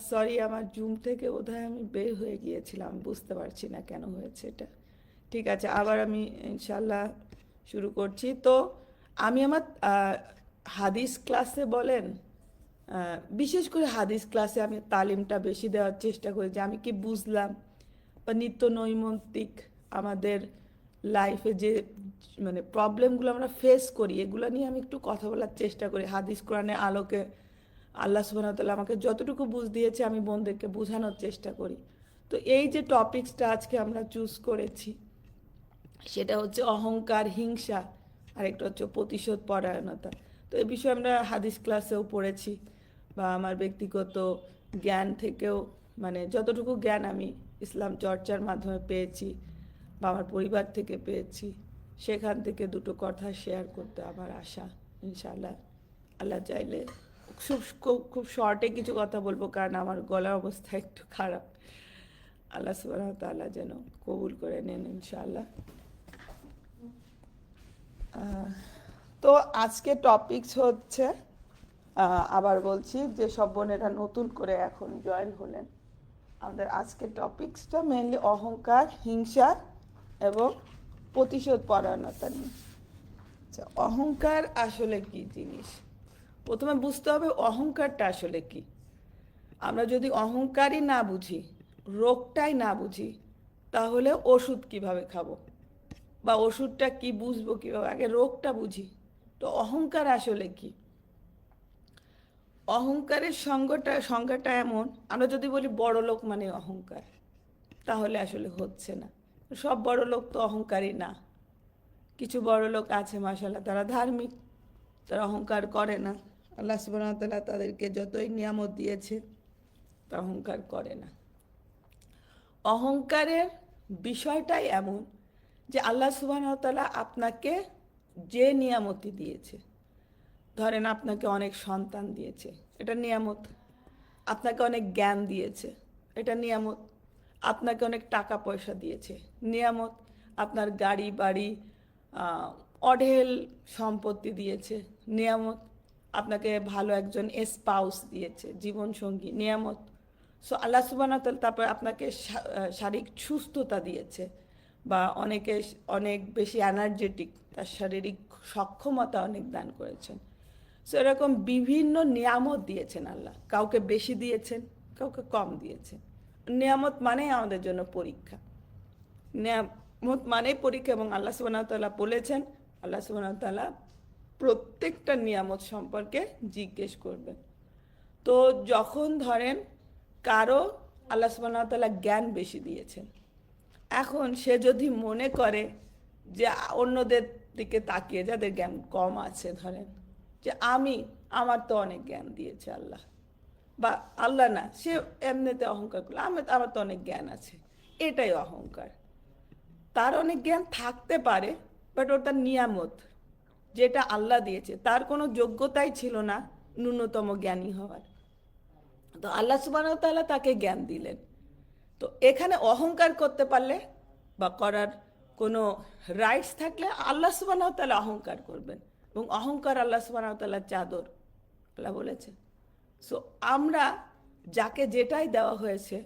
Sorry, আমার zoom থেকে বোধহয় আমি বের হয়ে গিয়েছিলাম, বুঝতে পারছি না কেন হয়েছে এটা। ঠিক আছে, আবার আমি ইনশাল্লাহ শুরু করছি। তো আমি আমার হাদিস ক্লাসে বলেন, বিশেষ করে হাদিস ক্লাসে আমি তালিমটা বেশি দেওয়ার চেষ্টা করি যে আমি কি বুঝলাম, বা নিত্য নৈমিত্তিক আমাদের লাইফে যে মানে প্রবলেমগুলো আমরা ফেস করি এগুলো নিয়ে আমি একটু কথা বলার চেষ্টা করি হাদিস কোরআনের আলোকে। আল্লাহ সুবহানাহু ওয়া তাআলা আমাকে যতটুকু বুঝ দিয়েছে আমি বোনদেরকে বোঝানোর চেষ্টা করি। তো এই যে টপিকসটা আজকে আমরা চুজ করেছি সেটা হচ্ছে অহংকার, হিংসা, আর একটা হচ্ছে প্রতিশোধ পরায়ণতা। তো এই বিষয়ে আমরা হাদিস ক্লাসেও পড়েছি, বা আমার ব্যক্তিগত জ্ঞান থেকেও, মানে যতটুকু জ্ঞান আমি ইসলাম চর্চার মাধ্যমে পেয়েছি বা আমার পরিবার থেকে পেয়েছি, সেখান থেকে দুটো কথা শেয়ার করতে আমার আশা। ইনশাআল্লাহ আল্লাহ চাইলে খুব খুব খুব শর্টে কিছু কথা বলবো, কারণ আমার গলার অবস্থা একটু খারাপ। আল্লাহ সুবহানাহু ওয়া তাআলা যেন কবুল করে নেন ইনশাআল্লাহ। তো আজকে টপিকস হচ্ছে, আবার বলছি যে সব বোনেরা নতুন করে এখন জয়েন হলেন, আমাদের আজকের টপিকসটা মেনলি অহংকার, হিংসা এবং প্রতিশোধ পরায়ণতা নিয়ে। আচ্ছা, অহংকার আসলে কি জিনিস? প্রথমে বুঝতে হবে অহংকারটা আসলে কি। আমরা যদি অহংকারই না বুঝি, রোগটাই না বুঝি, তাহলে ওষুধ কিভাবে খাবো, বা ওষুধটা কি বুঝবো কিভাবে? আগে রোগটা বুঝি। তো অহংকার আসলে কি? অহংকারের সংজ্ঞাটা এমন, আমরা যদি বলি বড় লোক মানে অহংকার, তাহলে আসলে হচ্ছে না। সব বড় লোক তো অহংকারী না। কিছু বড় লোক আছে মাশাআল্লাহ, তারা ধার্মিক, তারা অহংকার করে না। আল্লাহ সুবহানাহু ওয়া তাআলা তাদেরকে যতই নিয়ামত দিয়েছে তা অহংকার করে না। অহংকারের বিষয়টাই এমন যে আল্লাহ সুবহানাহু ওয়া তাআলা আপনাকে যে নিয়ামতি দিয়েছে, ধরেন আপনাকে অনেক সন্তান দিয়েছে, এটা নিয়ামত। আপনাকে অনেক জ্ঞান দিয়েছে, এটা নিয়ামত। আপনাকে অনেক টাকা পয়সা দিয়েছে, নিয়ামত। আপনার গাড়ি বাড়ি, অঢেল সম্পত্তি দিয়েছে, নিয়ামত। আপনাকে ভালো একজন স্পাউস দিয়েছে, জীবনসঙ্গী, নিয়ামত। সো আল্লাহ সুবহানাহু ওয়া তাআলা তারপর আপনাকে শারীরিক সুস্থতা দিয়েছে, বা অনেকে অনেক বেশি এনার্জেটিক, তার শারীরিক সক্ষমতা অনেক দান করেছেন। সো এরকম বিভিন্ন নিয়ামত দিয়েছেন আল্লাহ, কাউকে বেশি দিয়েছেন, কাউকে কম দিয়েছেন। নিয়ামত মানে আমাদের জন্য পরীক্ষা, নিয়ামত মানেই পরীক্ষা। এবং আল্লাহ সুবহানাহু ওয়া তাআলা বলেছেন, আল্লাহ সুবহানাহু ওয়া তাআলা প্রত্যেকটা নিয়ামত সম্পর্কে জিজ্ঞেস করবেন। তো যখন ধরেন কারো আল্লাহ সুবহানাহু ওয়া তাআলা জ্ঞান বেশি দিয়েছেন, এখন সে যদি মনে করে যে অন্যদের দিকে তাকিয়ে যাদের জ্ঞান কম আছে, ধরেন যে আমার তো অনেক জ্ঞান দিয়েছে আল্লাহ, বা আল্লাহ না, সে এমনিতে অহংকার করলো, আমার তো অনেক জ্ঞান আছে, এটাই অহংকার। তার অনেক জ্ঞান থাকতে পারে, বাট ওটা নিয়ামত যেটা আল্লাহ দিয়েছে, তার কোনো যোগ্যতাই ছিল না ন্যূনতম জ্ঞানী হওয়ার। তো আল্লাহ সুবহানাহু ওয়া তাআলা তাকে জ্ঞান দিলেন। তো এখানে অহংকার করতে পারলে বা করার কোনো রাইটস থাকলে আল্লাহ সুবহানাহু ওয়া তাআলা অহংকার করবেন, এবং অহংকার আল্লাহ সুবহানাহু ওয়া তাআলার চাদর, আল্লাহ বলেছেন। সো আমরা যাকে যেটাই দেওয়া হয়েছে,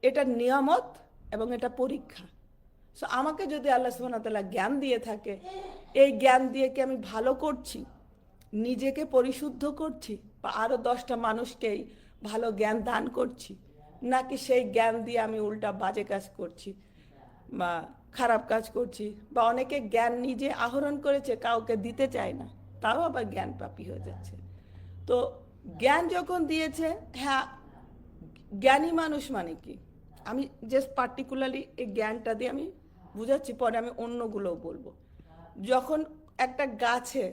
এটা নিয়ামত এবং এটা পরীক্ষা। সো আমাকে যদি আল্লাহ সুবহানাহু ওয়া তাআলা জ্ঞান দিয়ে থাকে, এই জ্ঞান দিয়ে কি আমি ভালো করছি, নিজেকে পরিশুদ্ধ করছি, বা আরও 10টা মানুষকেই ভালো জ্ঞান দান করছি, নাকি সেই জ্ঞান দিয়ে আমি উল্টা বাজে কাজ করছি বা খারাপ কাজ করছি? বা অনেকে জ্ঞান নিজে আহরণ করেছে, কাউকে দিতে চায় না, তাও আবার জ্ঞান পাপী হয়ে যাচ্ছে। তো জ্ঞান যখন দিয়েছে, হ্যাঁ, জ্ঞানী মানুষ মানে কি, আমি জাস্ট পার্টিকুলারলি এই জ্ঞানটা দিয়ে আমি বুঝাচ্ছি, পরে আমি অন্যগুলোও বলবো। যখন একটা গাছে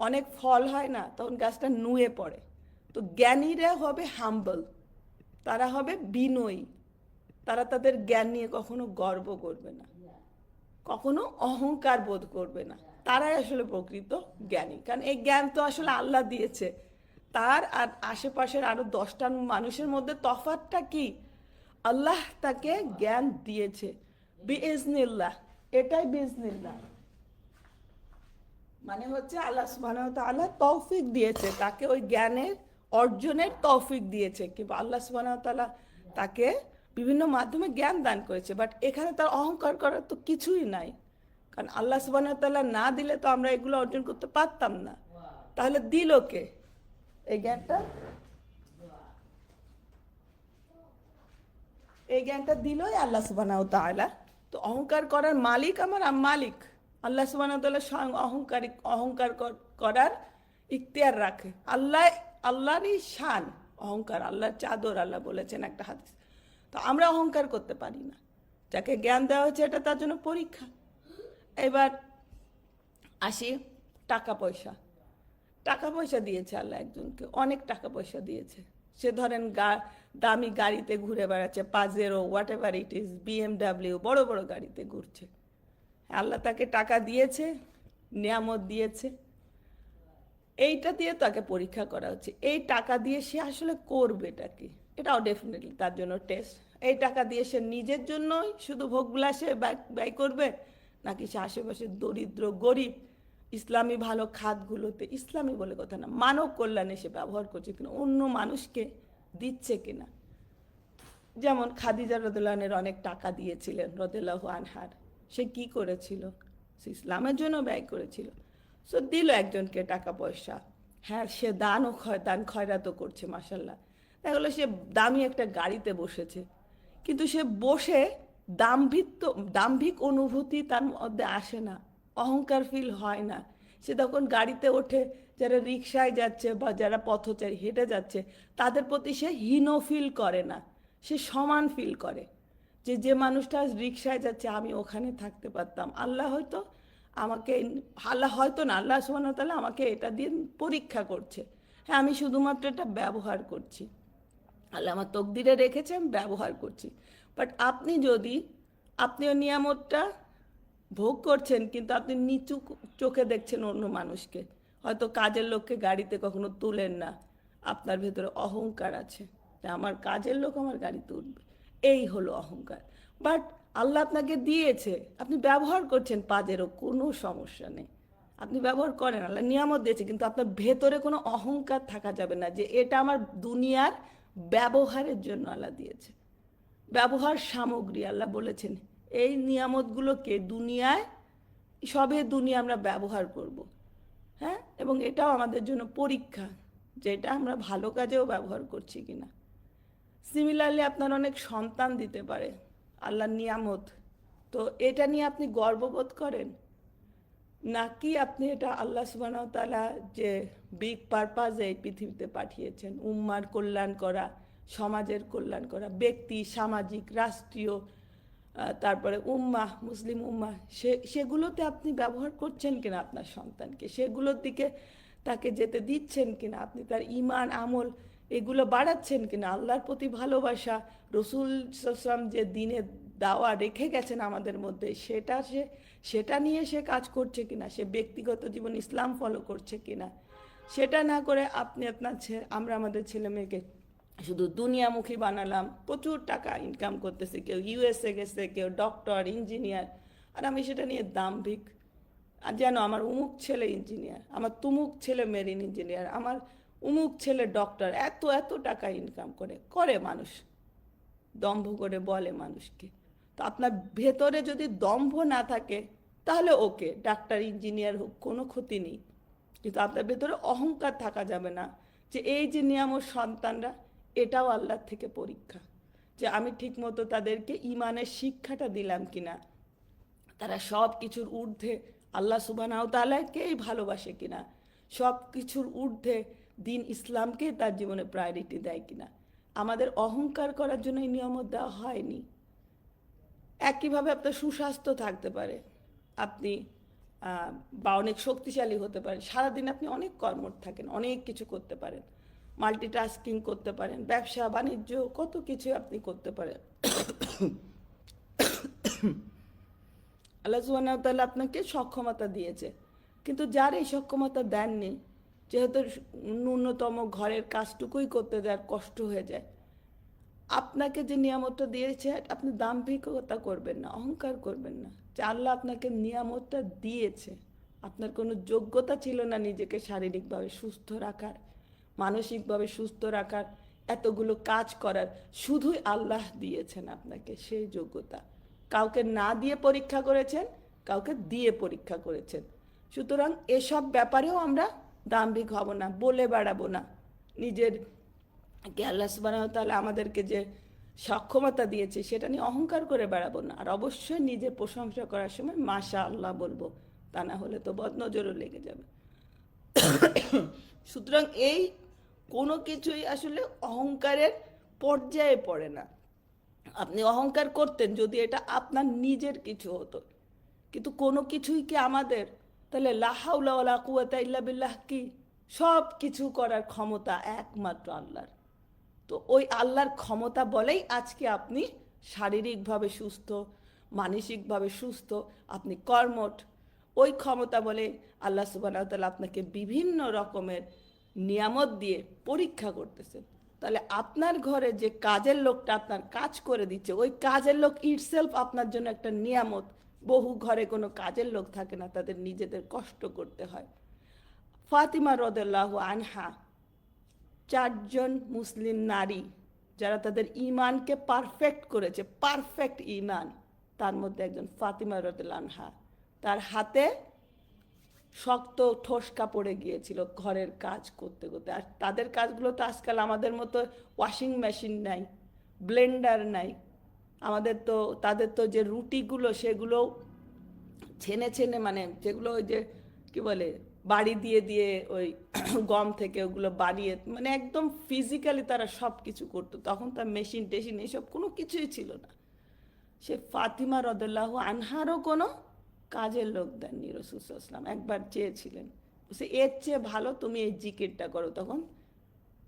অনেক ফল হয় না, তখন গাছটা নুয়ে পড়ে। তো জ্ঞানীরা হবে হাম্বল, তারা হবে বিনয়ী, তারা তাদের জ্ঞান নিয়ে কখনো গর্ব করবে না, কখনো অহংকার বোধ করবে না। তারাই আসলে প্রকৃত জ্ঞানী, কারণ এই জ্ঞান তো আসলে আল্লাহ দিয়েছে। তার আর আশেপাশের আরো 10টা মানুষের মধ্যে তফাৎটা কি? আল্লাহ তাকে জ্ঞান দিয়েছে বিইজনিল্লাহ, এটাই বিইজনিল্লাহ মানে হচ্ছে আল্লাহ সুবহানাহু ওয়া তাআলা তৌফিক দিয়েছে তাকে ওই জ্ঞানের অর্জনের তৌফিক দিয়েছে, কিন্তু আল্লাহ সুবহানাহু ওয়া তাআলা তাকে বিভিন্ন মাধ্যমে জ্ঞান দান করেছে, বাট এখানে তার অহংকার করার তো কিছুই নাই। কারণ আল্লাহ সুবহানাহু ওয়া তাআলা না দিলে তো আমরা এগুলো অর্জন করতে পারতাম না। তাহলে দিল কে এই জ্ঞানটা? এই জ্ঞানটা দিলই আল্লাহ সুবহানাহু ওয়া তাআলা। তো অহংকার করার মালিক আমার মালিক আল্লাহ সুবহানাহু ওয়া তাআলা স্বয়ং অহংকার করার ইখতিয়ার রাখে। আল্লাহরই শান অহংকার, আল্লাহর চাদর, আল্লাহ বলেছেন একটা হাদিস। তো আমরা অহংকার করতে পারি না। যাকে জ্ঞান দেওয়া হয়েছে এটা তার জন্য পরীক্ষা। এবার আসি টাকা পয়সা। টাকা পয়সা দিয়েছে আল্লাহ একজনকে, অনেক টাকা পয়সা দিয়েছে। সে ধরেন দামি গাড়িতে ঘুরে বেড়াচ্ছে, Pajero, what ever it is, BMW, বড় বড় গাড়িতে ঘুরছে। আল্লাহ তাকে টাকা দিয়েছে, নিয়ামত দিয়েছে, এইটা দিয়ে তাকে পরীক্ষা করা হচ্ছে। এই টাকা দিয়ে সে আসলে করবেটা কি, এটাও ডেফিনেটলি তার জন্য টেস্ট। এই টাকা দিয়ে সে নিজের জন্যই শুধু ভোগবিলাসে ব্যয় করবে, নাকি সে আশেপাশে দরিদ্র গরিব ইসলামী ভালো খাতগুলোতে, ইসলামী বলে কথা না, মানব কল্যাণে সে ব্যবহার করছে কিনা, অন্য মানুষকে দিচ্ছে কিনা। যেমন খাদিজা রাদিয়াল্লাহু আনহার অনেক টাকা দিয়েছিলেন রাদিয়াল্লাহু আনহার, সে কি করেছিল? সে ইসলামের জন্য ব্যয় করেছিল। সো দিল একজনকে টাকা পয়সা, হ্যাঁ সে দান খয়রাতও করছে, মাশাল্লাহ। দেখা গেলো সে দামি একটা গাড়িতে বসেছে, কিন্তু সে বসে দাম্ভিক অনুভূতি তার মধ্যে আসে না, অহংকার ফিল হয় না। সে তখন গাড়িতে ওঠে, যারা রিকশায় যাচ্ছে বা যারা পথচারী হেঁটে যাচ্ছে তাদের প্রতি সে হীন ফিল করে না, সে সমান ফিল করে। যে মানুষটা রিকশায় যাচ্ছে আমি ওখানে থাকতে পারতাম, আল্লাহ হয়তো আমাকে, আল্লাহ হয়তো না, আল্লাহ সুবহানাহু ওয়া তাআলা আমাকে এটা দিয়ে পরীক্ষা করছে। হ্যাঁ আমি শুধুমাত্র এটা ব্যবহার করছি, আল্লাহ আমার তকদিরে রেখেছে, আমি ব্যবহার করছি। বাট আপনিও নিয়ামতটা ভোগ করছেন, কিন্তু আপনি নিচু চোখে দেখছেন অন্য মানুষকে। হয়তো কাজের লোককে গাড়িতে কখনো তুলেন না, আপনার ভেতরে অহংকার আছে যে আমার কাজের লোক আমার গাড়িতে উঠবে, এই হলো অহংকার। বাট আল্লাহ আপনাকে দিয়েছে, আপনি ব্যবহার করছেন, পাজেরও কোনো সমস্যা নেই, আপনি ব্যবহার করেন, আল্লাহ নিয়ামত দিয়েছে, কিন্তু আপনার ভেতরে কোনো অহংকার থাকা যাবে না যে এটা আমার দুনিয়ার ব্যবহারের জন্য আল্লাহ দিয়েছে। ব্যবহার সামগ্রী, আল্লাহ বলেছেন এই নিয়ামতগুলোকে দুনিয়ায়, সবে দুনিয়া আমরা ব্যবহার করব। হ্যাঁ, এবং এটাও আমাদের জন্য পরীক্ষা যে এটা আমরা ভালো কাজেও ব্যবহার করছি কিনা। সিমিলারলি আপনার অনেক সন্তান দিতে পারে আল্লাহর নিয়ামত, তো এটা নিয়ে আপনি গর্ববোধ করেন, নাকি আপনি এটা আল্লাহ সুবহানাহু ওয়া তাআলা যে বিগ পারপাজে এই পৃথিবীতে পাঠিয়েছেন, উম্মার কল্যাণ করা, সমাজের কল্যাণ করা, ব্যক্তি, সামাজিক, রাষ্ট্রীয়, তারপরে মুসলিম উম্মাহ, সেগুলোতে আপনি ব্যবহার করছেন কিনা আপনার সন্তানকে, সেগুলোর দিকে তাকে যেতে দিচ্ছেন কিনা, আপনি তার ঈমান আমল এগুলো বাড়াচ্ছেন কিনা, আল্লাহর প্রতি ভালোবাসা, রসুল সাল্লাল্লাহু যে দিনে দাওয়া রেখে গেছেন আমাদের মধ্যে, সেটা নিয়ে সে কাজ করছে কিনা, সে ব্যক্তিগত জীবন ইসলাম ফলো করছে কিনা। সেটা না করে আমরা আমাদের ছেলে মেয়েকে শুধু দুনিয়ামুখী বানালাম, প্রচুর টাকা ইনকাম করতেছে, কেউ USA গেছে, কেউ ডক্টর, ইঞ্জিনিয়ার, আর আমি সেটা নিয়ে দাম্ভিক, আর যেন আমার উমুক ছেলে ইঞ্জিনিয়ার, আমার তুমুক ছেলে মেরিন ইঞ্জিনিয়ার, আমার উমুক ছেলে ডক্টর, এত এত টাকা ইনকাম করে মানুষ, দম্ভ করে বলে মানুষকে। তো আপনার ভেতরে যদি দম্ভ না থাকে তাহলে ওকে, ডাক্তার ইঞ্জিনিয়ার হোক, কোনো ক্ষতি নেই, কিন্তু আপনার ভেতরে অহংকার থাকা যাবে না যে এই যে নিয়ামত সন্তানরা, এটাও আল্লাহর থেকে পরীক্ষা, যে আমি ঠিকমতো তাদেরকে ইমানের শিক্ষাটা দিলাম কিনা, তারা সব কিছুর ঊর্ধ্বে আল্লাহ সুবহানাহু ওয়া তাআলাকেই ভালোবাসে কিনা, সব কিছুর ঊর্ধ্বে দিন ইসলামকে তার জীবনে প্রায়োরিটি দেয় কিনা। আমাদের অহংকার করার জন্য এই নিয়ামত দেওয়া হয়নি। একইভাবে আপনার সুস্বাস্থ্য থাকতে পারে, আপনি বা অনেক শক্তিশালী হতে পারেন, সারাদিন আপনি অনেক কর্মঠ থাকেন, অনেক কিছু করতে পারেন, মাল্টিটাস্কিং করতে পারেন, ব্যবসা বাণিজ্য কত কিছু আপনি করতে পারেন। আল্লাহ সুবহানাহু ওয়া তাআলা আপনাকে সক্ষমতা দিয়েছে, কিন্তু যার এই সক্ষমতা দেননি, যেহেতু ন্যূনতম ঘরের কাজটুকুই করতে দেওয়ার কষ্ট হয়ে যায়, আপনাকে যে নিয়ামতটা দিয়েছে আপনি দাম্ভিকতা করবেন না, অহংকার করবেন না যে আল্লাহ আপনাকে নিয়ামতটা দিয়েছে, আপনার কোনো যোগ্যতা ছিল না নিজেকে শারীরিকভাবে সুস্থ রাখার মানসিকভাবে সুস্থ রাখার, এতগুলো কাজ করার শুধুই আল্লাহ দিয়েছেন আপনাকে সেই যোগ্যতা। কাউকে না দিয়ে পরীক্ষা করেছেন, কাউকে দিয়ে পরীক্ষা করেছেন। সুতরাং এসব ব্যাপারেও আমরা দাম্ভিক হব না, বলে বেড়াবো না নিজের আল্লাহ সুবহানাহু ওয়া তাআলা আমাদেরকে যে সক্ষমতা দিয়েছে সেটা নিয়ে অহংকার করে বেড়াবো না। আর অবশ্যই নিজের প্রশংসা করার সময় মাশা আল্লাহ বলবো, তা না হলে তো বদনজরও লেগে যাবে। সুতরাং এই কোনো কিছুই আসলে অহংকারের পর্যায়ে পড়ে না। আপনি অহংকার করতেন যদি এটা আপনার নিজের কিছু হতো, কিন্তু কোনো কিছুই কি আমাদের? তাহলে লা হাওলা ওয়ালা কুওয়াতা ইল্লা বিল্লাহ কি? সব কিছু করার ক্ষমতা একমাত্র আল্লাহর। তো ওই আল্লাহর ক্ষমতা বলেই আজকে আপনি শারীরিকভাবে সুস্থ, মানসিকভাবে সুস্থ, আপনি কর্মঠ। ওই ক্ষমতা বলে আল্লাহ সুবহানাহু ওয়া তাআলা আপনাকে বিভিন্ন রকমের নিয়ামত দিয়ে পরীক্ষা করতেছেন। তাহলে আপনার ঘরে যে কাজের লোকটা আপনার কাজ করে দিচ্ছে, ওই কাজের লোক ইটসেলফ আপনার জন্য একটা নিয়ামত। বহু ঘরে কোনো কাজের লোক থাকে না, তাদের নিজেদের কষ্ট করতে হয়। ফাতিমা রাদিয়াল্লাহু আনহা, 4জন মুসলিম নারী যারা তাদের ঈমানকে পারফেক্ট করেছে, পারফেক্ট ঈমান, তার মধ্যে একজন ফাতিমা রাদিয়াল্লাহু আনহা। তার হাতে শক্ত ঠোসকা পড়ে গিয়েছিল ঘরের কাজ করতে করতে। আর তাদের কাজগুলো তো আজকাল আমাদের মতো ওয়াশিং মেশিন নাই, ব্লেন্ডার নাই। তাদের তো যে রুটিগুলো সেগুলো ছেনে ছেনে, মানে যেগুলো ওই যে কি বলে বাড়ি দিয়ে দিয়ে ওই গম থেকে ওগুলো বানিয়ে, মানে একদম ফিজিক্যালি তারা সব কিছু করতো। তখন তার মেশিন টেশিন এসব কোনো কিছুই ছিল না। সে ফাতিমা রাদিয়াল্লাহু আনহারও কোনো কাজের লোক দেননি রাসূল সাল্লাল্লাহু আলাইহি ওয়াসাল্লাম। একবার চেয়েছিলেন, সে এর চেয়ে ভালো তুমি এই জিকিরটা করো। তখন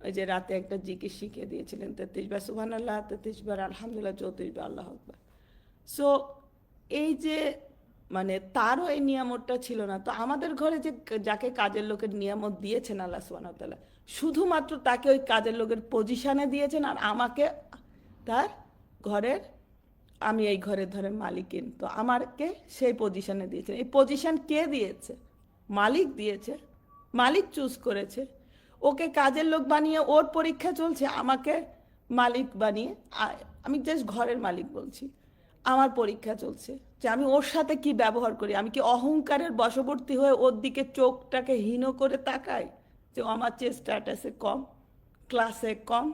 ওই যে রাতে একটা জিকির শিখিয়ে দিয়েছিলেন, 33 বার সুবহানাল্লাহ, 33 বার আলহামদুলিল্লাহ, 34 বার আল্লাহু আকবার। সো এই যে মানে তারও এই নিয়ামতটা ছিল না। তো আমাদের ঘরে যে যাকে কাজের লোকের নিয়ামত দিয়েছেন আল্লাহ সুবহানাহু ওয়া তাআলা, শুধুমাত্র তাকে ওই কাজের লোকের পজিশনে দিয়েছেন, আর আমাকে তার ঘরের, আমি এই ঘরের ধরে মালিকিন, তো আমাকে সেই পজিশনে দিয়েছেন। এই পজিশন কে দিয়েছে? মালিক দিয়েছে, মালিক চুজ করেছে। ওকে কাজের লোক বানিয়ে ওর পরীক্ষা চলছে, আমাকে মালিক বানিয়ে, আমি জাস্ট ঘরের মালিক বলছি, আমার পরীক্ষা চলছে যে আমি ওর সাথে কি ব্যবহার করি। আমি কি অহংকারের বশবর্তী হয়ে ওর দিকে চোখটাকে হীন করে তাকাই যে আমার চেয়ে স্ট্যাটাসে কম, ক্লাসে কম,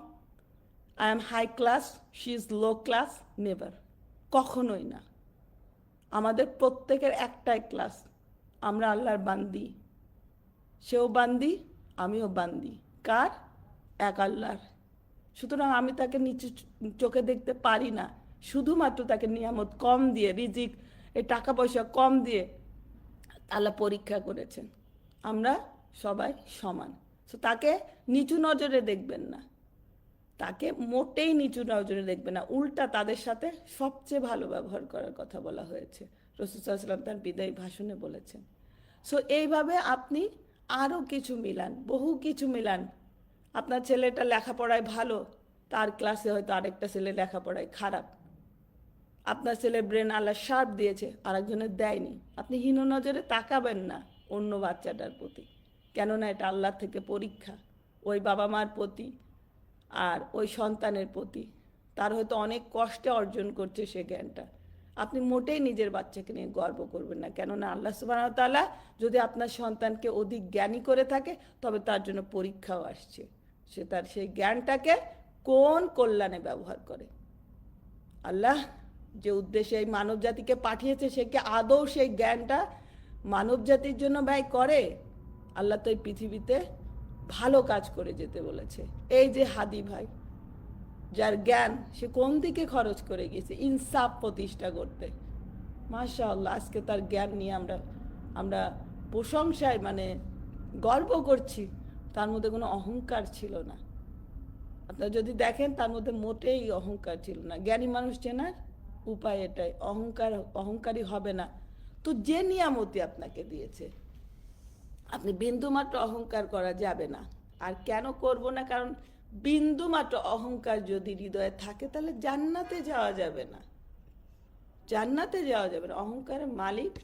I am high class, she is low class? Never, কখনোই না। আমাদের প্রত্যেকের একটাই ক্লাস, আমরা আল্লাহর বান্দি। সেও বান্দি, আমিও বান্দি। কার? এক আল্লাহর। সুতরাং আমি তাকে নিচু চোখে দেখতে পারি না। শুধুমাত্র তাকে নিয়ামত কম দিয়ে, রিজিক, এই টাকা পয়সা কম দিয়ে আল্লাহ পরীক্ষা করেছেন। আমরা সবাই সমান। তো তাকে নিচু নজরে দেখবেন না, তাকে মোটেই নিচু নজরে দেখবে না। উল্টা তাদের সাথে সবচেয়ে ভালো ব্যবহার করার কথা বলা হয়েছে, রাসূল সাল্লাল্লাহু আলাইহি ওয়াসাল্লাম তার বিদায়ী ভাষণে বলেছেন। সো এইভাবে আপনি আরও কিছু মিলান, বহু কিছু মিলান। আপনার ছেলেটা লেখাপড়ায় ভালো, তার ক্লাসে হয়তো আরেকটা ছেলে লেখাপড়ায় খারাপ। আপনার ছেলে ব্রেন আল্লাহ শার্প দিয়েছে, আরেকজনের দেয়নি। আপনি হীন নজরে তাকাবেন না অন্য বাচ্চাটার প্রতি, কেননা এটা আল্লাহর থেকে পরীক্ষা ওই বাবা মার প্রতি আর ওই সন্তানের প্রতি। তার হয়তো অনেক কষ্টে অর্জন করছে সে জ্ঞানটা। আপনি মোটেই নিজের বাচ্চাকে নিয়ে গর্ব করবেন না, কেননা আল্লাহ সুবহানাহু ওয়া তাআলা যদি আপনার সন্তানকে অধিক জ্ঞানী করে থাকে, তবে তার জন্য পরীক্ষাও আসছে। সে তার সেই জ্ঞানটাকে কোন কল্যাণে ব্যবহার করে। আল্লাহ যে উদ্দেশ্যে এই মানব জাতিকে পাঠিয়েছে, সে কি আদৌ সেই জ্ঞানটা মানব জাতির জন্য ব্যয় করে? আল্লাহ তো এই পৃথিবীতে ভালো কাজ করে যেতে বলেছে। এই যে হাদি ভাই, যার জ্ঞান, সে কোন দিকে খরচ করে গেছে ইনসাফ প্রতিষ্ঠা করতে। মাশাআল্লাহ, আজকে তার জ্ঞান নিয়ে আমরা প্রশংসায় মানে গর্ব করছি। তার মধ্যে কোনো অহংকার ছিল না। আপনারা যদি দেখেন, তার মধ্যে মোটেই অহংকার ছিল না। জ্ঞানী মানুষ চেনার উপায় এটাই, অহংকারী হবে না। তো যে নিয়ামতি আপনাকে দিয়েছে, আপনি বিন্দুমাত্র অহংকার করা যাবে না। আর কেন করব না? কারণ বিন্দুমাত্র অহংকার যদি হৃদয়ে থাকে, তাহলে জান্নাতে যাওয়া যাবে না। জান্নাতে যাওয়া যাবে না। অহংকারের মালিক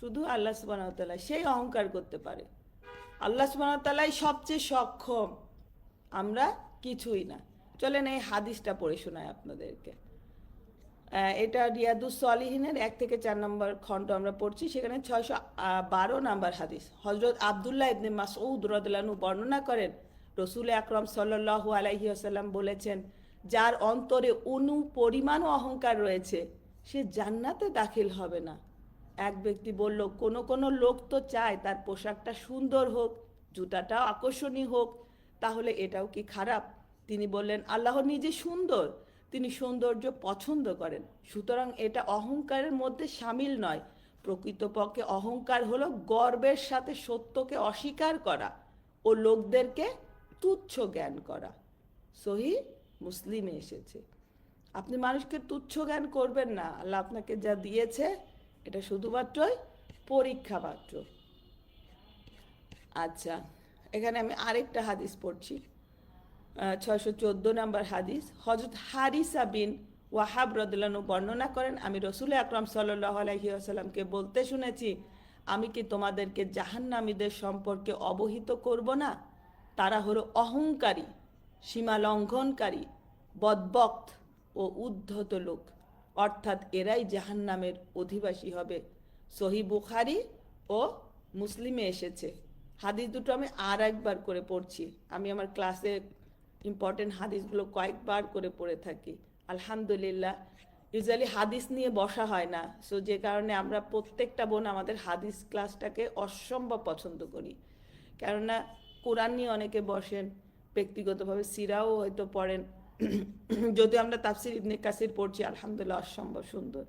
শুধু আল্লাহ সুবহানাহু ওয়া তাআলা, সেই অহংকার করতে পারে। আল্লাহ সুবহানাহু ওয়া তাআলাই সবচেয়ে সক্ষম আমরা কিছুই না। চলেন এই হাদিসটা পড়ে শোনাই আপনাদেরকে। এটা রিয়াদুস সলিহিনের 1 থেকে 4 নম্বর খণ্ড আমরা পড়ছি। সেখানে 612 নম্বর হাদিস। হজরত আবদুল্লাহ ইবনে মাসউদ রাদিয়াল্লাহু আনহু বর্ণনা করেন, রসুল আকরাম সাল্লাল্লাহু আলাইহি ওয়াসাল্লাম বলেছেন, যার অন্তরে পরিমাণ অহংকার রয়েছে সে জান্নাতে দাখিল হবে না। এক ব্যক্তি বলল, কোনো লোক তো চায় তার পোশাকটা সুন্দর হোক, জুতাটাও আকর্ষণীয় হোক, তাহলে এটাও কি খারাপ? তিনি বললেন, আল্লাহ নিজে সুন্দর, তিনি সৌন্দর্য পছন্দ করেন, সুতরাং এটা অহংকারের মধ্যে সামিল নয়। প্রকৃতপক্ষে অহংকার হলো গর্বের সাথে সত্যকে অস্বীকার করা ও লোকদেরকে তুচ্ছ জ্ঞান করা। সহি মুসলিমে এসেছে। আপনি মানুষকে তুচ্ছ জ্ঞান করবেন না। আল্লাহ আপনাকে যা দিয়েছে এটা শুধুমাত্রই পরীক্ষা মাত্র। আচ্ছা, এখানে আমি আরেকটা হাদিস পড়ছি। 614 নম্বর হাদিস। হযরত হারিসা বিন ওয়াহাব রাদিয়াল্লাহু আনহু বর্ণনা করেন, আমি রাসূল আকরাম সাল্লাল্লাহু আলাইহি ওয়াসাল্লামকে বলতে শুনেছি, আমি কি তোমাদেরকে জাহান্নামীদের সম্পর্কে অবহিত করব না? তারা হলো অহংকারী, সীমা লঙ্ঘনকারী, বদবক্ত ও উদ্ধত লোক, অর্থাৎ এরাই জাহান্নামের অধিবাসী হবে। সহি বুখারী ও মুসলিমে এসেছে। হাদিস দুটো আমি আর একবার করে পড়ছি। আমি আমার ক্লাসে ইম্পর্টেন্ট হাদিসগুলো কয়েকবার করে পড়ে থাকি আলহামদুলিল্লাহ। ইউজুয়ালি হাদিস নিয়ে বসা হয় না, সো যে কারণে আমরা প্রত্যেকটা বোন আমাদের হাদিস ক্লাসটাকে অসম্ভব পছন্দ করি। কেননা কোরআন নিয়ে অনেকে বসেন, ব্যক্তিগতভাবে সিরাও হয়তো পড়েন। যদিও আমরা তাফসির ইবনে কাসির পড়ছি, আলহামদুলিল্লাহ অসম্ভব সুন্দর।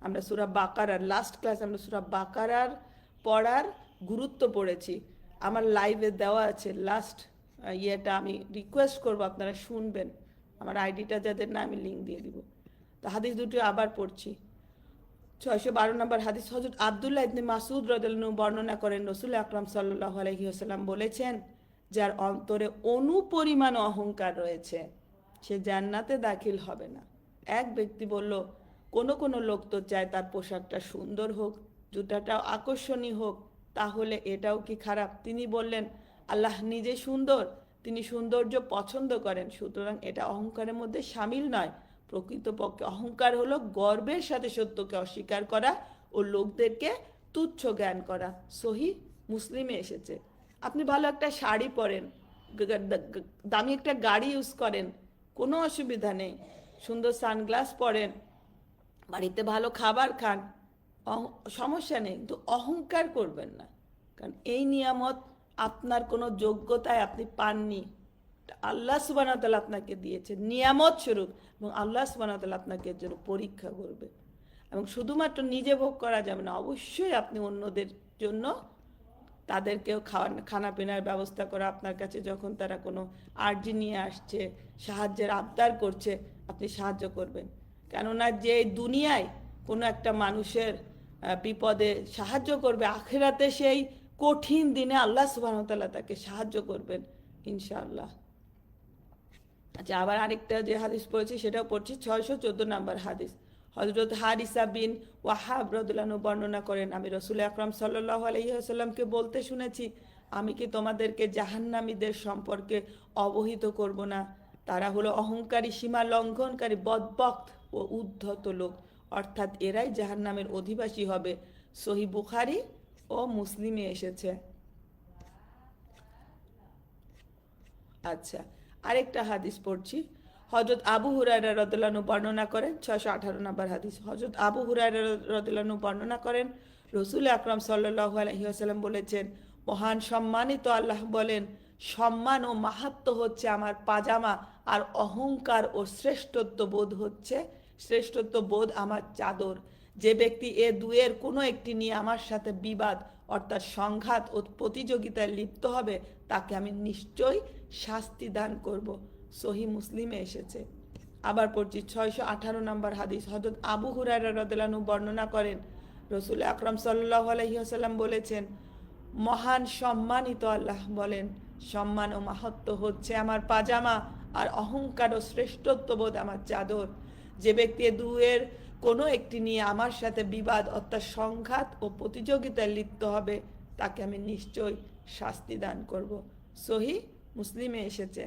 আমরা সূরা বাকারার লাস্ট ক্লাস আমরা সূরা বাকারার পড়ার গুরুত্ব পড়েছি। আমার লাইভে দেওয়া আছে লাস্ট ইয়েটা, আমি রিকোয়েস্ট করব আপনারা শুনবেন। আমার আইডিটা যাদের না আমি লিঙ্ক দিয়ে দিব। তো হাদিস দুটো আবার পড়ছি। 612 নম্বর হাদিস। হযরত আবদুল্লাহ ইবনে মাসউদ রাদিয়াল্লাহু আনহু বর্ণনা করেন, রাসূল আকরাম সাল্লাল্লাহু আলাইহি ওয়াসাল্লাম বলেছেন, যার অন্তরে পরিমাণ অহংকার রয়েছে সে জান্নাতে দাখিল হবে না। এক ব্যক্তি বলল, কোনো লোক তো চায় তার পোশাকটা সুন্দর হোক, জুতাটাও আকর্ষণীয় হোক, তাহলে এটাও কি খারাপ? তিনি বললেন, আল্লাহ নিজে সুন্দর, তিনি সৌন্দর্য পছন্দ করেন, সুতরাং এটা অহংকারের মধ্যে সামিল নয়। প্রকৃতপক্ষে অহংকার হলো গর্বের সাথে সত্যকে অস্বীকার করা ও লোকদেরকে তুচ্ছ জ্ঞান করা। সহি মুসলিমে এসেছে। আপনি ভালো একটা শাড়ি পরেন, দামি একটা গাড়ি ইউজ করেন, কোনো অসুবিধা নেই, সুন্দর সানগ্লাস পরেন, বাড়িতে ভালো খাবার খান, সমস্যা নেই, কিন্তু অহংকার করবেন না। কারণ এই নিয়ামত আপনার কোনো যোগ্যতায় আপনি পাননি, আল্লাহ সুবহানাহু ওয়া তাআলা আপনাকে দিয়েছে নিয়ামত স্বরূপ, এবং আল্লাহ সুবহানাহু ওয়া তাআলা আপনাকে এর জন্য পরীক্ষা করবে। এবং শুধুমাত্র নিজে ভোগ করা যাবে না, অবশ্যই আপনি অন্যদের জন্য তাদেরকেও খানা পিনার ব্যবস্থা করা। আপনার কাছে যখন তারা কোনো আর্জি নিয়ে আসছে, সাহায্যের আবদার করছে, আপনি সাহায্য করবেন। কেননা যে দুনিয়ায় কোনো একটা মানুষের বিপদে সাহায্য করবে, আখিরাতে সেই কঠিন দিনে আল্লাহ সুবহানাহু ওয়া তাআলা তাকে সাহায্য করবেন ইনশাআল্লাহ। আচ্ছা, আবার আরেকটা যে হাদিস পড়েছি সেটাও পড়ছি। 614 নম্বর হাদিস। হযরত হারিসা বিন ওয়াহাব রাদিয়াল্লাহু আনহু বর্ণনা করেন, আমি রাসূল আকরাম সাল্লাল্লাহু আলাইহি ওয়াসাল্লামকে বলতে শুনেছি, আমি কি তোমাদেরকে জাহান্নামীদের সম্পর্কে অবহিত করব না? তারা হলো অহংকারী, সীমা লঙ্ঘনকারী, বদবক্ত ও উদ্ধত লোক, অর্থাৎ এরাই জাহান্নামের অধিবাসী হবে। সহি বুখারী ও মুসলিমে এসেছে। আচ্ছা, আরেকটা হাদিস পড়ছি। হযরত আবু হুরায়রা রাদিয়াল্লাহু আনহু বর্ণনা করেন, 618 নম্বর হাদিস। হযরত আবু হুরায়রা রাদিয়াল্লাহু আনহু বর্ণনা করেন, রাসূল আকরাম সাল্লাল্লাহু আলাইহি ওয়াসাল্লাম বলেছেন, মহান সম্মানিত আল্লাহ বলেন, সম্মান ও মাহাত্ম্য হচ্ছে আমার পাজামা, আর অহংকার ও শ্রেষ্ঠত্ব বোধ আমার চাদর। যে ব্যক্তি এ দুয়ের কোনো একটি নিয়ে আমার সাথে বিবাদ অর্থাৎ সংঘাত ও প্রতিযোগিতায় লিপ্ত হবে, তাকে আমি নিশ্চয়ই শাস্তি দান করব। সহি মুসলিমে এসেছে। আবার পড়ছি 618 নম্বর হাদিস। হযরত আবু হুরায়রা রাদিয়াল্লাহু আনহু বর্ণনা করেন, রাসূল আকরাম সাল্লাল্লাহু আলাইহি ওয়াসাল্লাম বলেছেন, মহান সম্মানিত আল্লাহ বলেন, সম্মান ও মাহাত্ম্য হচ্ছে আমার পাজামা, আর অহংকার ও শ্রেষ্ঠত্ববোধ আমার চাদর। যে ব্যক্তি এ দুয়ের কোনো একটি নিয়ে আমার সাথে বিবাদ অর্থাৎ সংঘাত ও প্রতিযোগিতায় লিপ্ত হবে, তাকে আমি নিশ্চয়ই শাস্তি দান করব। সহি মুসলিমে এসেছে।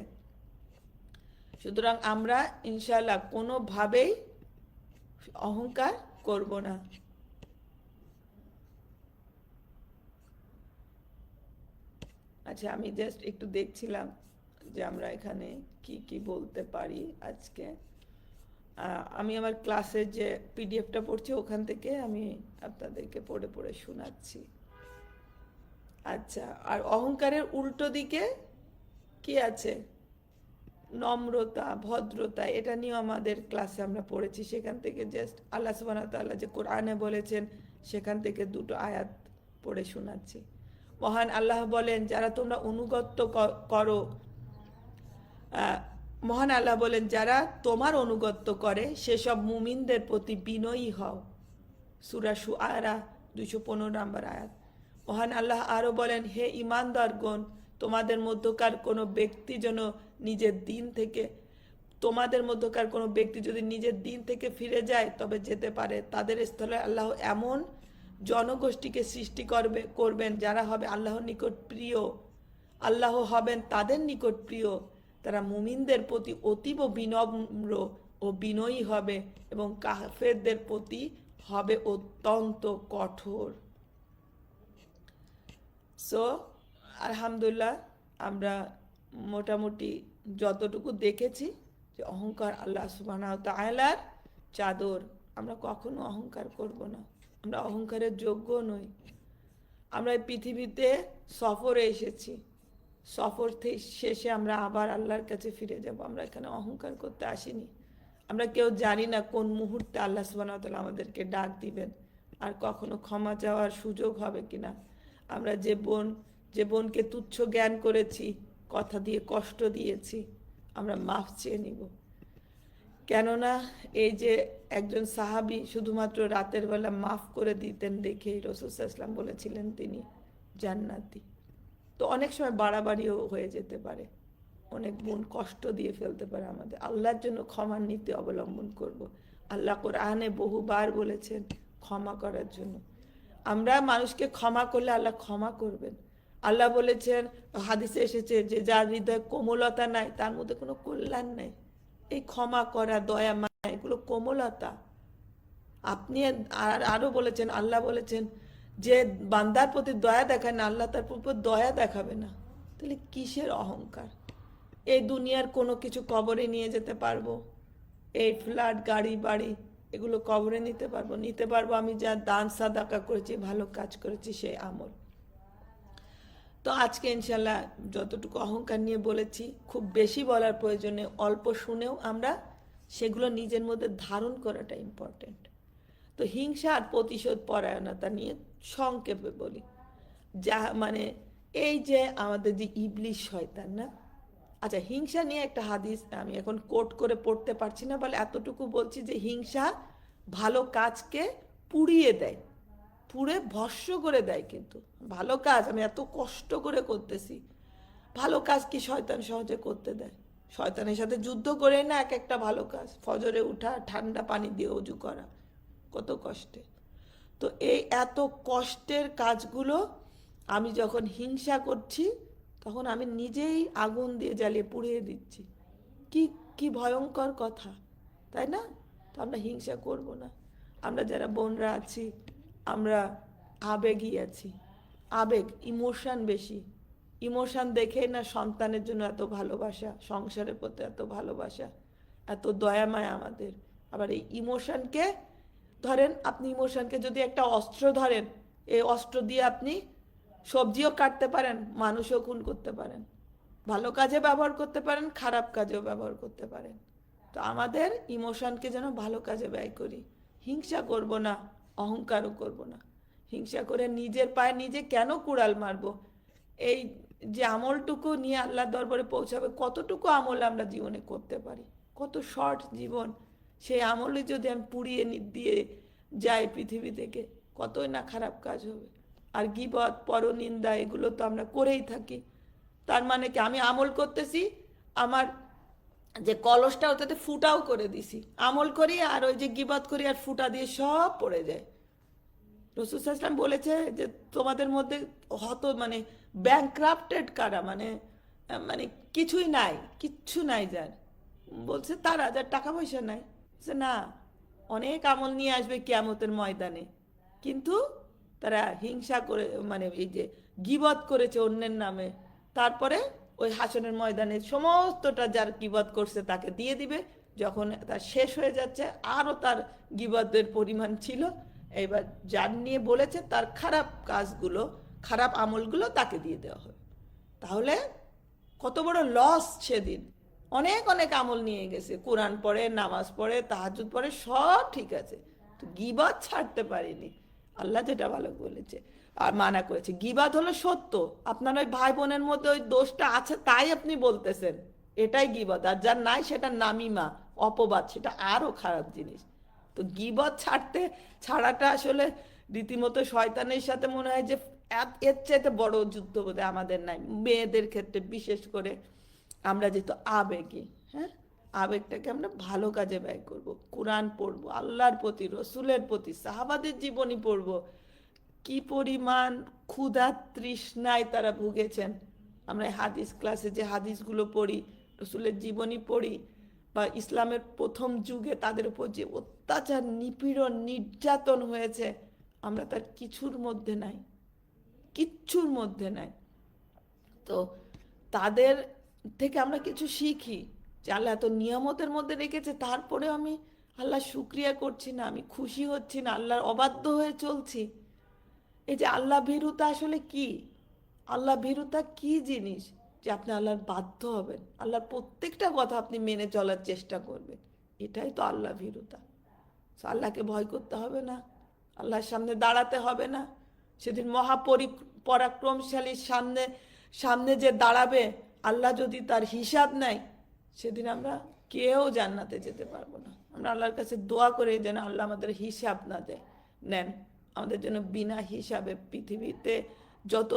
সুতরাং আমরা ইনশাআল্লাহ কোনোভাবেই অহংকার করব না। আচ্ছা, আমি জাস্ট একটু দেখছিলাম যে আমরা এখানে কি কি বলতে পারি আজকে। আমি আমার ক্লাসের যে পিডিএফটা পড়ছি ওখান থেকে আমি আপনাদেরকে পড়ে পড়ে শোনাচ্ছি। আচ্ছা, আর অহংকারের উল্টো দিকে কি আছে? নম্রতা, ভদ্রতা, এটা নিয়েও আমাদের ক্লাসে আমরা পড়েছি। সেখান থেকে জাস্ট আল্লাহ সুবহানাহু ওয়া তাআলা যে কোরআনে বলেছেন সেখান থেকে দুটো আয়াত পড়ে শোনাচ্ছি। মহান আল্লাহ বলেন, যারা তোমরা অনুগত্য করো, মহান আল্লাহ বলেন, যারা তোমার অনুগত্য করে সেসব মুমিনদের প্রতি বিনয়ী হও। সূরা শুআরা 215 নম্বর আয়াত। মহান আল্লাহ আরো বলেন, হে ঈমানদারগণ, তোমাদের মধ্যকার কোনো ব্যক্তি যেন নিজের দিন থেকে তোমাদের মধ্যকার কোনো ব্যক্তি যদি নিজের দিন থেকে ফিরে যায় তবে যেতে পারে। তাদের স্থলে আল্লাহ এমন জনগোষ্ঠীকে সৃষ্টি করবেন যারা হবে আল্লাহর নিকট প্রিয়। আল্লাহ হবেন তাদের নিকট প্রিয়। তারা মুমিনদের প্রতি অতীব বিনম্র ও বিনয়ী হবে এবং কাফেরদের প্রতি হবে অত্যন্ত কঠোর। সো আলহামদুলিল্লাহ, আমরা মোটামুটি যতটুকু দেখেছি যে অহংকার আল্লাহ সুবহানাহু ওয়া তাআলার চাদর। আমরা কখনো অহংকার করব না, আমরা অহংকারের যোগ্য নই। আমরা এই পৃথিবীতে সফরে এসেছি, সফর শেষে আমরা আবার আল্লাহর কাছে ফিরে যাব। আমরা এখানে অহংকার করতে আসিনি। আমরা কেউ জানি না কোন মুহূর্তে আল্লাহ সুবহানাহু ওয়া তাআলা আমাদেরকে ডাক দিবেন, আর কখনো ক্ষমা চাওয়ার সুযোগ হবে কিনা। আমরা যে বোনকে তুচ্ছ জ্ঞান করেছি, কথা দিয়ে কষ্ট দিয়েছি, আমরা মাফ চেয়ে নিব। কেননা এই যে একজন সাহাবী শুধুমাত্র রাতের বেলা মাফ করে দিতেন দেখেই রাসূল সাল্লাল্লাহু আলাইহি ওয়াসাল্লাম বলেছিলেন তিনি জান্নাতি। তো অনেক সময় বাড়াবাড়িও হয়ে যেতে পারে, অনেক বোন কষ্ট দিয়ে ফেলতে পারে আমাদের। আল্লাহর জন্য ক্ষমার নীতি অবলম্বন করব। আল্লাহ কোরআনে বহুবার বলেছেন ক্ষমা করার জন্য। আমরা মানুষকে ক্ষমা করলে আল্লাহ ক্ষমা করবেন। আল্লাহ বলেছেন, হাদিসে এসেছে যে যার হৃদয়ে কোমলতা নাই তার মধ্যে কোনো কল্যাণ নাই। এই ক্ষমা করা, দয়া মায়া, এগুলো কোমলতা। আপনি আরো বলেছেন, আল্লাহ বলেছেন যে বান্দার প্রতি দয়া দেখায় না, আল্লাহ তার উপর দয়া দেখাবে না। তাহলে কিসের অহংকার? এই দুনিয়ার কোনো কিছু কবরে নিয়ে যেতে পারবো, এই ফ্ল্যাট, গাড়ি, বাড়ি, এগুলো কবরে নিতে পারবো আমি যা দান সাদাকা করেছি, ভালো কাজ করেছি, সেই আমল। তো আজকে ইনশাল্লাহ যতটুকু অহংকার নিয়ে বলেছি, খুব বেশি বলার প্রয়োজনে অল্প শুনেও আমরা সেগুলো নিজের মধ্যে ধারণ করাটা ইম্পর্টেন্ট। তো হিংসা আর প্রতিশোধ পরায়ণতা নিয়ে সংক্ষেপে বলি। যা মানে এই যে আমাদের যে ইবলিশ শয়তান না, আচ্ছা, হিংসা নিয়ে একটা হাদিস আমি এখন কোট করে পড়তে পারছি না বলে এতটুকু বলছি যে হিংসা ভালো কাজকে পুড়িয়ে দেয়, পুড়ে ভস্ম করে দেয়। কিন্তু ভালো কাজ আমি এত কষ্ট করে করতেছি, ভালো কাজ কি শয়তান সহজে করতে দেয়? শয়তানের সাথে যুদ্ধ করে না এক একটা ভালো কাজ, ফজরে উঠা, ঠান্ডা পানি দিয়ে অজু করা, কত কষ্টে। তো এই এত কষ্টের কাজগুলো আমি যখন হিংসা করছি তখন আমি নিজেই আগুন দিয়ে জ্বালিয়ে পুড়িয়ে দিচ্ছি। কি কি ভয়ঙ্কর কথা, তাই না? তো আমরা হিংসা করব না। আমরা যারা বোনরা আছি আমরা আবেগী আছি, আবেগ, ইমোশন বেশি। ইমোশন দেখে না সন্তানের জন্য এত ভালোবাসা, সংসারের প্রতি এত ভালোবাসা, এত দয়া মায়া আমাদের। আবার এই ইমোশনকে ধরেন, আপনি ইমোশনকে যদি একটা অস্ত্র ধরেন, এই অস্ত্র দিয়ে আপনি সবজিও কাটতে পারেন, মানুষও খুন করতে পারেন, ভালো কাজে ব্যবহার করতে পারেন, খারাপ কাজেও ব্যবহার করতে পারেন। তো আমাদের ইমোশনকে যেন ভালো কাজে ব্যয় করি। হিংসা করব না, অহংকারও করব না। হিংসা করে নিজের পায়ে নিজে কেন কুড়াল মারবো? এই যে আমলটুকু নিয়ে আল্লাহর দরবারে পৌঁছাবে, কতটুকু আমল আমরা জীবনে করতে পারি, কত শর্ট জীবন, সেই আমলে যদি আমি পুড়িয়ে দিয়ে যাই পৃথিবী থেকে, কতই না খারাপ কাজ হবে। আর গীবত, পরনিন্দা, এগুলো তো আমরা করেই থাকি। তার মানে কি আমি আমল করতেছি, আমার যে কলসটা ওটাতে ফুটাও করে দিছি, আমল করি আর ওই যে গীবত করি আর ফুটা দিয়ে সব পড়ে যায়। রাসূল সাল্লাল্লাহু আলাইহি ওয়াসাল্লাম বলেছে যে তোমাদের মধ্যে মানে ব্যাংক্রাফটেড কারা, মানে কিছুই নাই, কিচ্ছু নাই যার, বলছে তারা যার টাকা পয়সা নাই, বলছে না, অনেক আমল নিয়ে আসবে কিয়ামতের ময়দানে, কিন্তু তারা হিংসা করে, মানে এই যে গীবত করেছে অন্যের নামে, তারপরে ওই হাসনের ময়দানে সমস্তটা যার গীবত করছে তাকে দিয়ে দিবে। যখন তার শেষ হয়ে যাচ্ছে, আরও তার গীবতের পরিমাণ ছিল, এবার যার নিয়ে বলেছে তার খারাপ কাজগুলো, খারাপ আমলগুলো তাকে দিয়ে দেওয়া হবে। তাহলে কত বড় লস সেদিন। অনেক অনেক আমল নিয়ে গেছে, কোরআন পড়ে, নামাজ পড়ে, তাহাজ্জুদ পড়ে, সব ঠিক আছে, তো গীবত ছাড়তে পারিনি। আল্লাহ যেটা ভালো বলেছে আর মানা করেছে, গীবত হলো সত্য, আপনার ওই ভাই বোনের মধ্যে ওই দোষটা আছে তাই আপনি বলতেছেন, এটাই গীবত। আর যার নাই সেটা নামিমা, অপবাদ, সেটা আরো খারাপ জিনিস। তো গীবত ছাড়াটা আসলে রীতিমতো শয়তানের সাথে মনে হয় যে এর চাইতে বড় যুদ্ধ বোধহয় আমাদের নাই, মেয়েদের ক্ষেত্রে বিশেষ করে। আমরা যেহেতু আবেগী, হ্যাঁ, আবেগটাকে আমরা ভালো কাজে ব্যয় করব, কোরআন পড়বো, আল্লাহর প্রতি, রসুলের প্রতি, সাহাবাদের জীবনী পড়বো, কি পরিমাণ ক্ষুধা তৃষ্ণায় তারা ভুগেছেন। আমরা হাদিস ক্লাসে যে হাদিসগুলো পড়ি, রসুলের জীবনী পড়ি, বা ইসলামের প্রথম যুগে তাদের উপর যে অত্যাচার, নিপীড়ন, নির্যাতন হয়েছে, আমরা তার কিছুর মধ্যে নাই, কিচ্ছুর মধ্যে নাই। তো তাদের থেকে আমরা কিছু শিখি যে আল্লাহ এত নিয়ামতের মধ্যে রেখেছে, তারপরেও আমি আল্লাহ শুক্রিয়া করছি না, আমি খুশি হচ্ছি না, আল্লাহর অবাধ্য হয়ে চলছি। এই যে আল্লাহ ভীরুতা আসলে কি, আল্লাহ ভীরুতা কি জিনিস, যে আপনি আল্লাহর বাধ্য হবেন, আল্লাহর প্রত্যেকটা কথা আপনি মেনে চলার চেষ্টা করবেন, এটাই তো আল্লাহ ভীরুতা। আল্লাহকে ভয় করতে হবে না, আল্লাহর সামনে দাঁড়াতে হবে না। সেদিন পরাক্রমশালীর সামনে সামনে যে দাঁড়াবে, আল্লাহ যদি তার হিসাব নেয়, সেদিন আমরা কেউ জান্নাতে যেতে পারবো না। আমরা আল্লাহর কাছে দোয়া করে যেন আল্লাহ আমাদের হিসাব না নেন, আমাদের জন্য বিনা হিসাবে পৃথিবীতে যত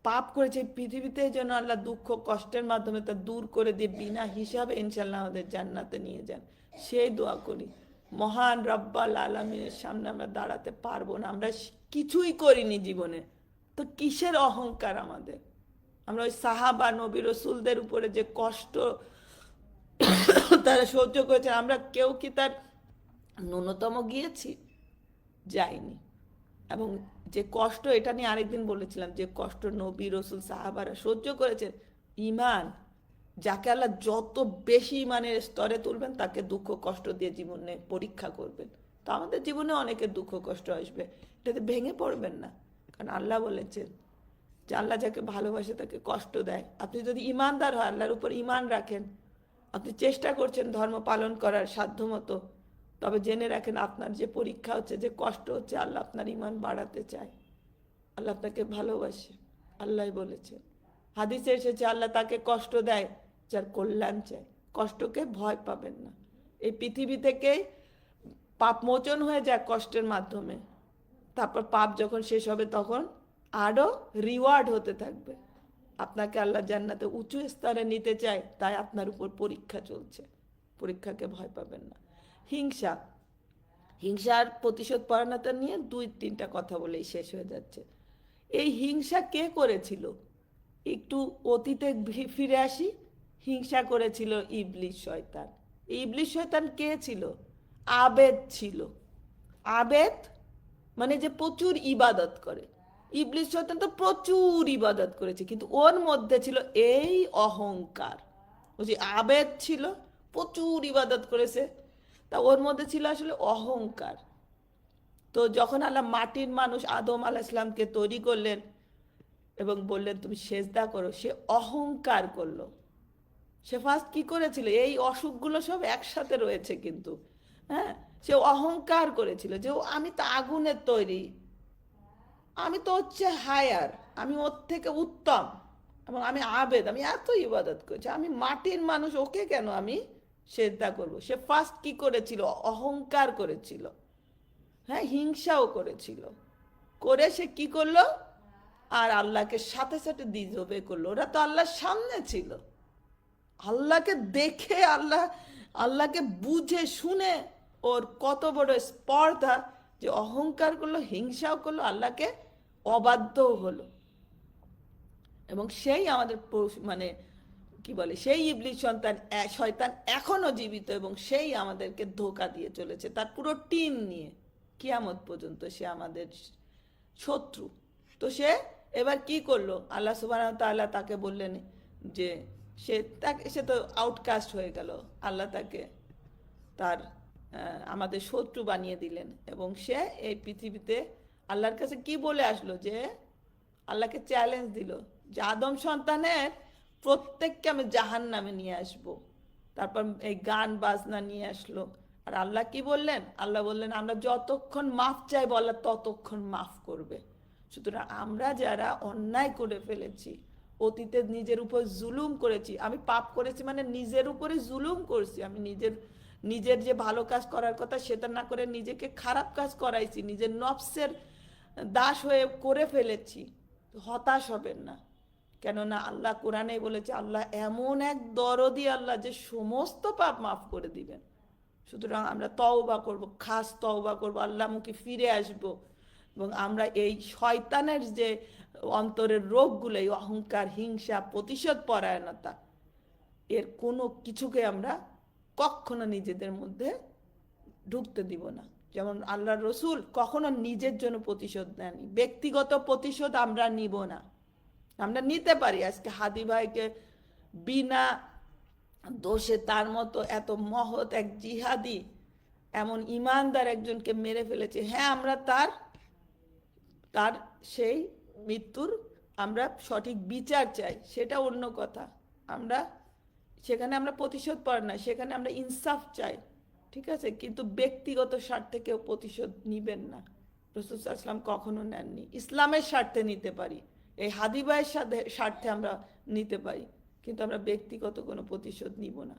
পাপ করেছে পৃথিবীতে যেন আল্লাহ দুঃখ কষ্টের মাধ্যমে তা দূর করে দিয়ে বিনা হিসাবে ইনশাল্লাহ আমাদের জান্নাতে নিয়ে যান, সেই দোয়া করি। মহান রব্বাল আলামিনের সামনে আমরা দাঁড়াতে পারবো না, আমরা কিছুই করিনি জীবনে, তো কিসের অহংকার আমাদের। আমরা ওই সাহাবা নবী রসুলদের উপরে যে কষ্ট তারা সহ্য করেছেন, আমরা কেউ কি তার ন্যূনতম গিয়েছি? যাইনি। এবং যে কষ্ট, এটা নিয়ে আরেকদিন বলেছিলাম, যে কষ্ট নবী রসুল সাহাবারা সহ্য করেছেন, ইমান, যাকে আল্লাহ যত বেশি ইমানের স্তরে তুলবেন তাকে দুঃখ কষ্ট দিয়ে জীবনে পরীক্ষা করবেন। তো আমাদের জীবনে অনেকের দুঃখ কষ্ট আসবে, এটাতে ভেঙে পড়বেন না, কারণ আল্লাহ বলেছেন যে আল্লাহ যাকে ভালোবাসে তাকে কষ্ট দেয়। আপনি যদি ইমানদার হয়, আল্লাহর উপর ইমান রাখেন, আপনি চেষ্টা করছেন ধর্ম পালন করার সাধ্যমতো, তবে জেনে রাখেন আপনার যে পরীক্ষা হচ্ছে, যে কষ্ট হচ্ছে, আল্লাহ আপনার ইমান বাড়াতে চায়, আল্লাহ আপনাকে ভালোবাসে। আল্লাহ বলেছে, হাদিসে এসেছে, আল্লাহ তাকে কষ্ট দেয় যার কল্যাণ চায়। কষ্টকে ভয় পাবেন না, এই পৃথিবী থেকে পাপ মোচন হয়ে যায় কষ্টের মাধ্যমে, তারপর পাপ যখন শেষ হবে তখন আরো রিওয়ার্ড হতে থাকবে। আপনাকে আল্লাহ জান্নাতে উঁচু স্তরে নিতে চায়, তাই আপনার উপর পরীক্ষা চলছে, পরীক্ষাকে ভয় পাবেন না। হিংসা, হিংসার প্রতিশোধ পরায়ণতা নিয়ে 2-3টা কথা বলেই শেষ হয়ে যাচ্ছে। এই হিংসা কে করেছিল? একটু অতীতে ফিরে আসি। হিংসা করেছিল ইবলিস শয়তান। ইবলিস শয়তান কে ছিল? আবেদ ছিল। আবেদ মানে যে প্রচুর ইবাদত করে। ইবলিস শয়তান তো প্রচুর ইবাদত করেছে, কিন্তু ওর মধ্যে ছিল এই অহংকার। ও যে আবেদ ছিল, প্রচুর ইবাদত করেছে, তা ওর মধ্যে ছিল আসলে অহংকার। তো যখন আল্লাহ মাটির মানুষ আদম আলাইহিস সালামকে তৈরি করলেন এবং বললেন তুমি সেজদা করো, সে অহংকার করলো। সে ফার্স্ট কি করেছিল? এই অসুখগুলো সব একসাথে রয়েছে কিন্তু, হ্যাঁ, সে অহংকার করেছিল যে আমি তো আগুনের তৈরি, আমি তো হচ্ছে হায়ার, আমি ওর থেকে উত্তম, এবং আমি আবেদ, আমি এত ইবাদত করেছি, আমি মাটির মানুষ, ওকে কেন আমি সেজদা করব? সে ফার্স্ট কি করেছিল? অহংকার করেছিল, হ্যাঁ, হিংসাও করেছিল। করে সে কি করলো? আর আল্লাহকে সাথে সাথে ডিসওবে করলো। ওরা তো আল্লাহর সামনে ছিল, আল্লাহকে দেখে, আল্লাহকে বুঝে শুনে ওর কত বড় স্পর্ধা যে অহংকার করলো, হিংসাও করলো, আল্লাহকে অবাধ্যও হলো। এবং সেই আমাদের মানে কি বলে, সেই ইবলিস শয়তান এখনো জীবিত, এবং সেই আমাদেরকে ধোঁকা দিয়ে চলেছে তার পুরো টিম নিয়ে কিয়ামত পর্যন্ত। সে আমাদের শত্রু। তো সে এবার কি করলো, আল্লাহ সুবহানাহু ওয়া তাআলা তাকে বললেন যে সে তো আউটকাস্ট হয়ে গেল। আল্লাহ তাকে তার আমাদের শত্রু বানিয়ে দিলেন, এবং সে এই পৃথিবীতে আল্লাহর কাছে কি বলে আসলো, যে আল্লাহকে চ্যালেঞ্জ দিল যে আদম সন্তানের প্রত্যেককে আমি জাহান্নামে নিয়ে আসব। তারপর এই গান বাজনা নিয়ে আসলো। আর আল্লাহ কি বললেন, আল্লাহ বললেন আমরা যতক্ষণ মাফ চাইবো আল্লাহ ততক্ষণ মাফ করবে। সুতরাং আমরা যারা অন্যায় করে ফেলেছি, অতীতে নিজের উপর জুলুম করেছি, আমি পাপ করেছি মানে নিজের উপরে জুলুম করছি, আমি নিজের যে ভালো কাজ করার কথা সেটা না করে নিজেকে খারাপ কাজ করাইছি, নিজের নফসের দাস হয়ে করে ফেলেছি। হতাশ হবেন না, কেননা আল্লাহ কোরআনে বলেছে আল্লাহ এমন এক দরদি আল্লাহ যে সমস্ত পাপ মাফ করে দিবেন। সুতরাং আমরা তওবা করব, খাস তওবা করব, আল্লাহমুখী ফিরে আসব, এবং আমরা এই শয়তানের যে অন্তরের রোগগুলো, এই অহংকার, হিংসা, প্রতিশোধ পরায়ণতা, এর কোনো কিছুকে আমরা কখনো নিজেদের মধ্যে ঢুকতে দিব না। যেমন আল্লাহর রসুল কখনো নিজের জন্য প্রতিশোধ নেননি, ব্যক্তিগত প্রতিশোধ আমরা নিব না। আমরা নিতে পারি, আজকে হাদি ভাইকে বিনা দোষে তার মতো এত মহৎ এক জিহাদি, এমন ইমানদার একজনকে মেরে ফেলেছে, হ্যাঁ আমরা তার সেই মৃত্যুর আমরা সঠিক বিচার চাই, সেটা অন্য কথা। সেখানে আমরা প্রতিশোধ পাই না, সেখানে আমরা ইনসাফ চাই, ঠিক আছে, কিন্তু ব্যক্তিগত স্বার্থে কেউ প্রতিশোধ নিবেন না। রাসূল সাল্লাল্লাহু আলাইহি ওয়াসাল্লাম কখনো নেননি। ইসলামের স্বার্থে নিতে পারি, এই হাদি ভাইয়ের স্বার্থে আমরা নিতে পারি, কিন্তু আমরা ব্যক্তিগত কোনো প্রতিশোধ নিব না।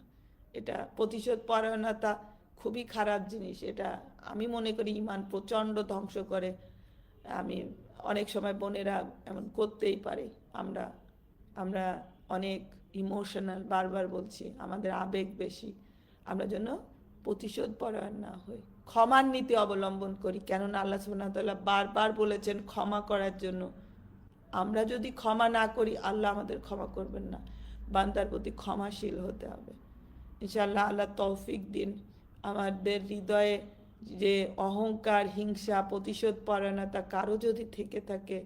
এটা প্রতিশোধ পরায়ণতা খুবই খারাপ জিনিস। এটা আমি মনে করি ঈমান প্রচণ্ড ধ্বংস করে। আমি অনেক সময় বোনেরা এমন করতেই পারে, আমরা অনেক ইমোশনাল, বারবার বলছি, আমাদের আবেগ বেশি, আমরা যেন প্রতিশোধ পরায়ণ না হই, ক্ষমার নীতি অবলম্বন করি। কেননা আল্লাহ সুবহানাহু ওয়া তাআলা বারবার বলেছেন ক্ষমা করার জন্য। আমরা যদি ক্ষমা না করি আল্লাহ আমাদের ক্ষমা করবেন না। বান্দার প্রতি ক্ষমাশীল হতে হবে। ইনশাআল্লাহ আল্লাহ তৌফিক দিন। আমাদের হৃদয়ে যে অহংকার, হিংসা, প্রতিশোধ পরায়ণতা কারো যদি থেকে থাকে,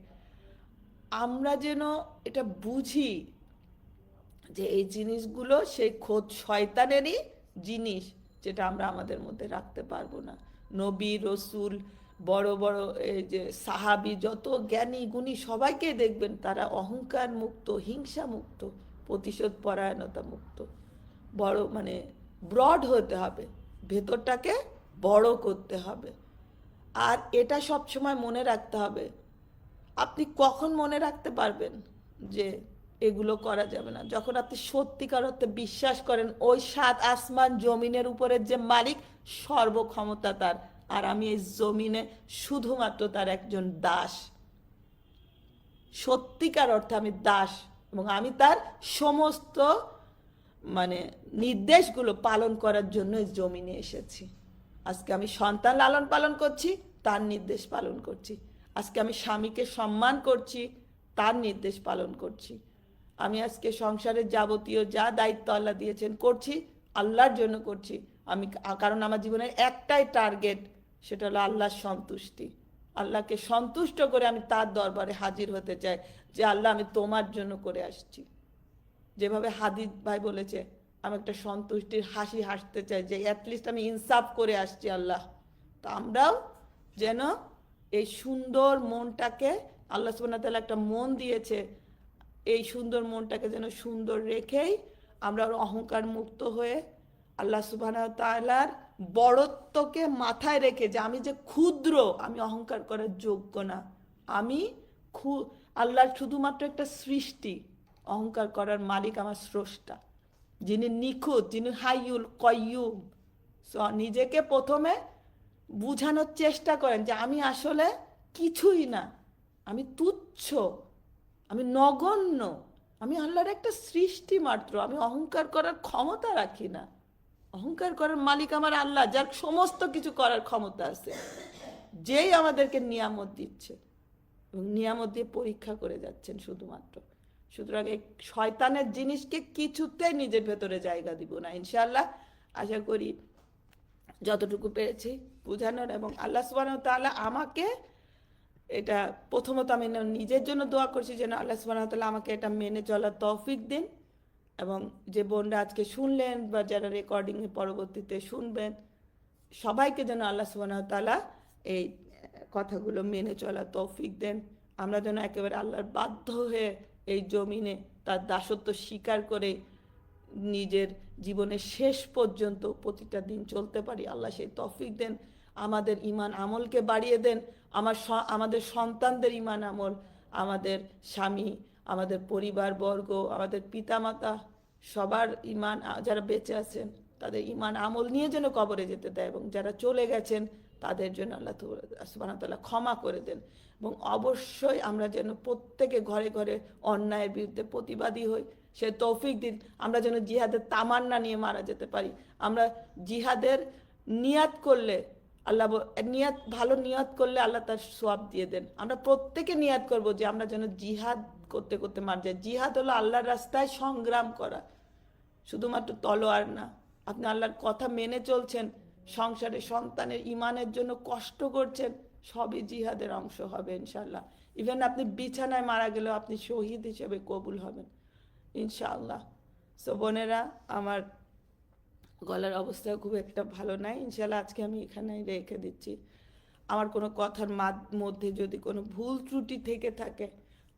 আমরা যেন এটা বুঝি যে এই জিনিসগুলো সেই খোদ শয়তানেরই জিনিস, যেটা আমরা আমাদের মধ্যে রাখতে পারবো না। নবী, রসুল, বড় বড় এই যে সাহাবি, যত জ্ঞানী গুণী সবাইকে দেখবেন তারা অহংকার মুক্ত, হিংসা মুক্ত, প্রতিশোধ পরায়ণতা মুক্ত। বড় মানে ব্রড হতে হবে, ভেতরটাকে বড় করতে হবে। আর এটা সব সময় মনে রাখতে হবে। আপনি কখন মনে রাখতে পারবেন যে এগুলো করা যাবে না? যখন আপনি সত্যিকার অর্থে বিশ্বাস করেন ওই 7 আসমান জমিনের উপরের যে মালিক, সর্বক্ষমতা তার, আর আমি এই জমিনে শুধুমাত্র তার একজন দাস। সত্যিকার অর্থে আমি দাস, এবং আমি তার সমস্ত মানে নির্দেশগুলো পালন করার জন্য এই জমিনে এসেছি। আজকে আমি সন্তান লালন পালন করছি, তার নির্দেশ পালন করছি। আজকে আমি স্বামীকে সম্মান করছি, তার নির্দেশ পালন করছি। আমি আজকে সংসারের যাবতীয় যা দায়িত্ব আল্লাহ দিয়েছেন করছি, আল্লাহর জন্য করছি। কারণ আমার জীবনের একটাই টার্গেট, সেটা হলো আল্লাহর সন্তুষ্টি। আল্লাহকে সন্তুষ্ট করে আমি তার দরবারে হাজির হতে চাই, যে আল্লাহ আমি তোমার জন্য করে আসছি। যেভাবে হাদি ভাই বলেছে, আমি একটা সন্তুষ্টির হাসি হাসতে চাই, যে অ্যাটলিস্ট আমি ইনসাফ করে আসছি আল্লাহ। তো আমরাও যেন এই সুন্দর মনটাকে, আল্লাহ সুবহানাহু ওয়া তাআলা একটা মন দিয়েছে, এই সুন্দর মনটাকে যেন সুন্দর রেখেই আমরা অহংকার মুক্ত হয়ে আল্লাহ সুবহানাহু ওয়া তাআলার বড়ত্বকে মাথায় রেখে, যে আমি যে ক্ষুদ্র, আমি অহংকার করার যোগ্য না, আমি আল্লাহর শুধুমাত্র একটা সৃষ্টি, অহংকার করার মালিক আমার স্রষ্টা, যিনি নিখুঁত, যিনি হাইয়ুল কয়্যুম। নিজেকে প্রথমে বুঝানোর চেষ্টা করেন যে আমি আসলে কিছুই না, আমি তুচ্ছ, আমি নগণ্য, আমি আল্লাহর একটা সৃষ্টি মাত্র, আমি অহংকার করার ক্ষমতা রাখি না। অহংকার করার মালিক আমার আল্লাহ, যার সমস্ত কিছু করার ক্ষমতা আছে, যেই আমাদেরকে নিয়ামত দিচ্ছে এবং নিয়ামত দিয়ে পরীক্ষা করে যাচ্ছেন শুধুমাত্র। সুতরাং এই শয়তানের জিনিসকে কিছুতেই নিজের ভেতরে জায়গা দিব না ইনশাআল্লাহ। আশা করি যতটুকু পেরেছি বোঝানোর, এবং আল্লাহ সুবহানাহু ওয়া তাআলা আমাকে এটা, প্রথমত আমি নিজের জন্য দোয়া করছি যেন আল্লাহ সুবহানাহু ওয়া তাআলা আমাকে এটা মেনে চলার তৌফিক দিন, এবং যে বোনরা আজকে শুনলেন বা যারা রেকর্ডিংয়ে পরবর্তীতে শুনবেন সবাইকে যেন আল্লাহ সুবহানাহু ওয়া তাআলা এই কথাগুলো মেনে চলার তৌফিক দেন। আমরা যেন একেবারে আল্লাহর বাধ্য হয়ে এই জমিনে তার দাসত্ব স্বীকার করে নিজের জীবনের শেষ পর্যন্ত প্রতিটা দিন চলতে পারি। আল্লাহ সেই তৌফিক দেন। আমাদের ঈমান আমলকে বাড়িয়ে দেন। আমাদের সন্তানদের ঈমান আমল, আমাদের স্বামী, আমাদের পরিবারবর্গ, আমাদের পিতামাতা সবার ঈমান, যারা বেঁচে আছেন তাদের ঈমান আমল নিয়ে যেন কবরে যেতে দেয়, এবং যারা চলে গেছেন তাদের জন্য আল্লাহ সুবহানাহু ওয়া তাআলা ক্ষমা করে দেন। এবং অবশ্যই আমরা যেন প্রত্যেকে ঘরে ঘরে অন্যায়ের বিরুদ্ধে প্রতিবাদী হই, সে তৌফিক দিন। আমরা যেন জিহাদের তামান্না নিয়ে মারা যেতে পারি। আমরা জিহাদের নিয়াত করলে আল্লাহ নিয়াত, ভালো নিয়াত করলে আল্লাহ তার সওয়াব দিয়ে দেন। আমরা প্রত্যেকে নিয়াত করব যে আমরা যেন জিহাদ করতে করতে মারা যাই। জিহাদ হলো আল্লাহর রাস্তায় সংগ্রাম করা, শুধুমাত্র তলোয়ার না। আপনি আল্লাহর কথা মেনে চলছেন, সংসারে সন্তানের ঈমানের জন্য কষ্ট করছেন, সবই জিহাদের অংশ হবে ইনশাআল্লাহ। ইভেন আপনি বিছানায় মারা গেলেও আপনি শহীদ হিসেবে কবুল হবেন ইনশাআল্লাহ। সো বোনেরা, আমার গলার অবস্থা খুব একটা ভালো নাই, ইনশাআল্লাহ আজকে আমি এখানেই রেখে দিচ্ছি। আমার কোনো কথার মধ্যে যদি কোনো ভুল ত্রুটি থেকে থাকে,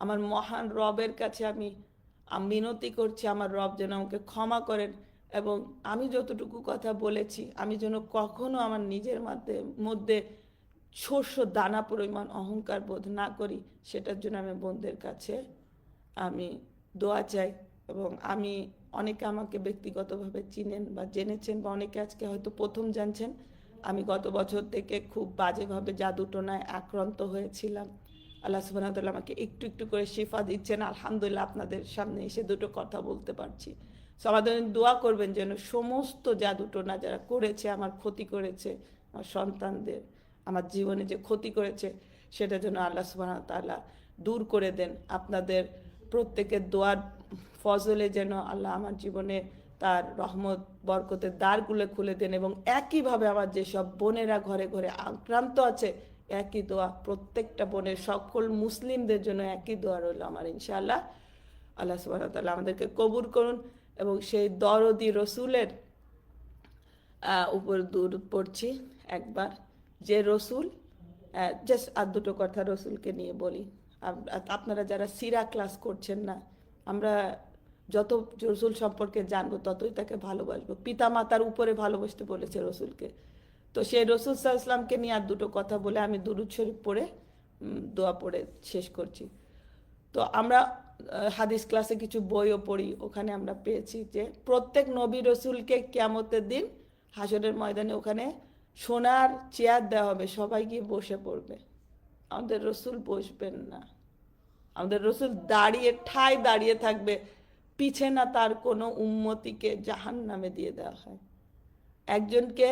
আমার মহান রবের কাছে আমি মিনতি করছি, আমার রব যেন আমাকে ক্ষমা করেন, এবং আমি যতটুকু কথা বলেছি আমি যেন কখনো আমার নিজের মধ্যে শস্য দানা পরিমাণ অহংকার বোধ না করি, সেটার জন্য আমি বোনদের কাছে আমি দোয়া চাই। এবং আমি, অনেকে আমাকে ব্যক্তিগতভাবে চিনেন বা জেনেছেন, বা অনেকে আজকে হয়তো প্রথম জানছেন, আমি গত বছর থেকে খুব বাজেভাবে জাদুটোনায় আক্রান্ত হয়েছিলাম। আল্লাহ সুবহানাহু ওয়া তাআলা আমাকে একটু একটু করে শিফা দিচ্ছেন, আলহামদুলিল্লাহ আপনাদের সামনে এসে দুটো কথা বলতে পারছি। সো আমাদের দোয়া করবেন যেন সমস্ত জাদুটোনা যারা করেছে, আমার ক্ষতি করেছে, আমার সন্তানদের, আমার জীবনে যে ক্ষতি করেছে, সেটা যেন আল্লাহ সুবহানাহু ওয়া তাআলা দূর করে দেন। আপনাদের প্রত্যেকের দোয়ার ফজলে যেন আল্লাহ আমার জীবনে তার রহমত বরকতের দ্বারগুলো খুলে দেন, এবং একইভাবে আমার যেসব বোনেরা ঘরে ঘরে আক্রান্ত আছে, একই দোয়া প্রত্যেকটা বোনের, সকল মুসলিমদের জন্য একই দোয়া রইল আমার ইনশাআল্লাহ। আল্লাহ সুবহানাহু ওয়া তাআলা আমাদেরকে কবুল করুন, এবং সেই দরদি রসুলের উপর দুরূদ পড়ছি একবার, যে রসুল, জাস্ট আর দুটো কথা রসুলকে নিয়ে বলি। আপনারা যারা সিরা ক্লাস করছেন না, আমরা যত রসুল সম্পর্কে জানবো ততই তাকে ভালোবাসবো। পিতা মাতার উপরে ভালোবাসতে বলেছে রসুলকে। তো সেই রসুল সাল্লাল্লাহু আলাইহি ওয়াসাল্লামকে নিয়ে আর দুটো কথা বলে আমি দুরূদ শরীফ পড়ে দোয়া পড়ে শেষ করছি। তো আমরা হাদিস ক্লাসে কিছু বইও পড়ি, ওখানে আমরা পেয়েছি যে প্রত্যেক নবী রসুলকে কিয়ামতের দিন হাসরের ময়দানে ওখানে সোনার চেয়ার দেওয়া হবে, সবাই গিয়ে বসে পড়বে। আমাদের রসুল বসবেন না, আমাদের রসুল দাঁড়িয়ে ঠায় দাঁড়িয়ে থাকবে, পিছে না তার কোনো উম্মতিকে জাহান্নামে দিয়ে দেওয়া হয়। একজনকে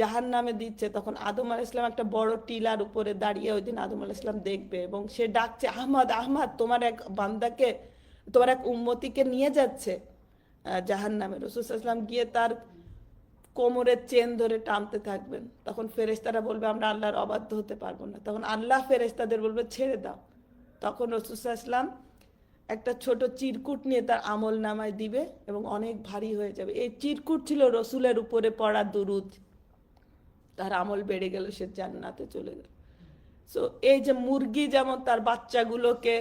জাহান্নামে দিচ্ছে, তখন আদম আলাইহিস সালাম একটা বড় টিলার উপরে দাঁড়িয়ে ওই দিন আদম আলাইহিস সালাম দেখবে, এবং সে ডাকছে, আহমদ আহমদ, তোমার এক বান্দাকে, তোমার এক উম্মতিকে নিয়ে যাচ্ছে জাহান্নামে। রাসূল সাল্লাল্লাহু আলাইহি ওয়াসাল্লাম গিয়ে তার কোমরের চেন ধরে টানতে থাকবেন। তখন ফেরেশতারা বলবে আমরা আল্লাহর অবাধ্য হতে পারবো না। তখন আল্লাহ ফেরেশতাদের বলবে ছেড়ে দাও। তখন রাসূল সাল্লাল্লাহু আলাইহি ওয়াসাল্লাম একটা ছোট চিরকুট নিয়ে তার আমল নামায় দিবে, এবং অনেক ভারী হয়ে যাবে। এই চিরকুট ছিল রসুলের উপরে পড়া দুরূদ। তার আমল বেড়ে গেল, সে জান্নাতে চলে গেল। সো এই যে মুরগি যেমন তার বাচ্চাগুলোকে